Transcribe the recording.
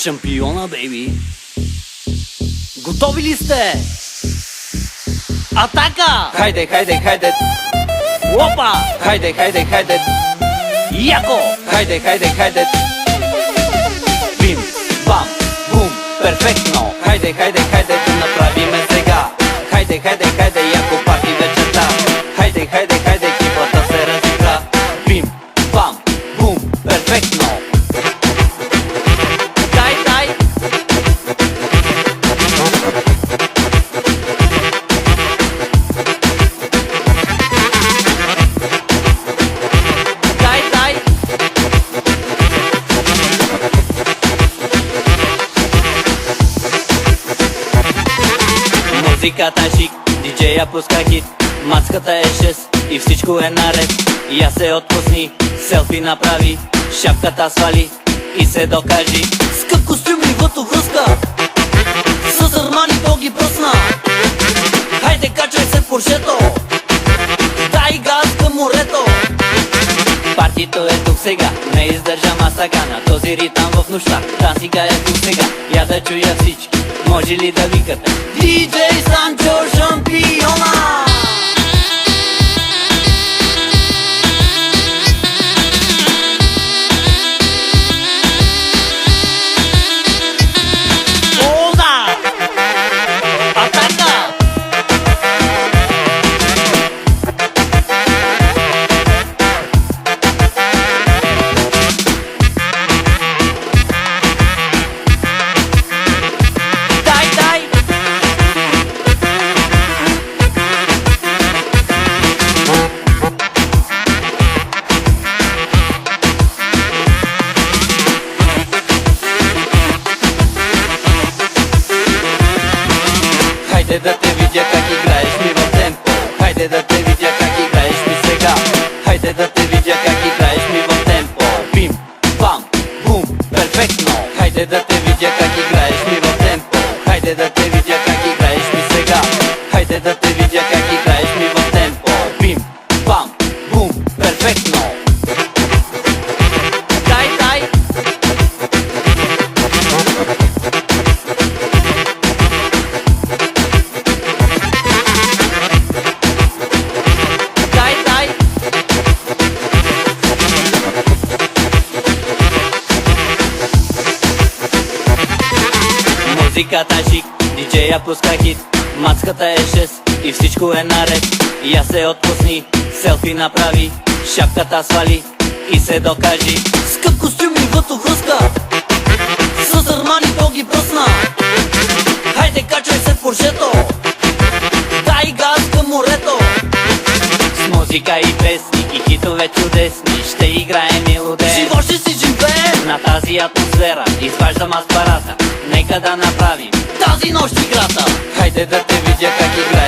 Шампиона, бейби! Готови ли сте? Атака! Хайде, хайде, хайде! Опа! Хайде, хайде, хайде! Яко! Хайде, хайде, хайде! Бим, бам, бум, перфектно! Хайде, хайде, хайде да направиме сега! Хайде, хайде, хайде, яко парти вечерта! Хайде, хайде, хайде, екипата се разигра! Бим, бам, бум, перфектно! Дай, дай! Дай, дай! Музиката е шик, диджея пуска хит, мацката е 6 и всичко е наред. Я се отпусни, селфи направи, шапката свали и се докажи. Скъп костюм, нивото връзка, с Армани то ги бръсна. Хайде, качвай се в поршето, дай газ към морето. Партито е тук сега, не издържа масака на този ритъм в нощта. Танцика е тук сега, я да чуя всички, може ли да викате? Диджей Санчо Шампиона! Олда! Атака! Дай, дай! Хайде да те видя как играеш ми в темпо. Хайде да те видя как играеш ми сега. Хайде да те видя как играеш ми в темпо. Бим, бам, бум, перфектно. Хайде да те видя как играеш ми в темпо. Хайде да те видя как играеш ми сега. Хайде да те видя как играеш ми в темпо. Бим, бам, бум, перфектно. Дай, дай! Дай, дай! Музиката е шик, диджея пуска хит, мацката е 6 и всичко е наред. Я се отпусни, селфи направи, шапката свали и се докажи. Скъп костюм, нивото връзка, с Армани то ги бръсна. Хайде, качвай се в поршето, дай газ към морето. С музика и песни и хитове чудесни ще играем мелодия. Живот ще си живее На тази атмосфера изваждам аз парата, нека да направим тази нощ играта. Хайде да те видя как играеш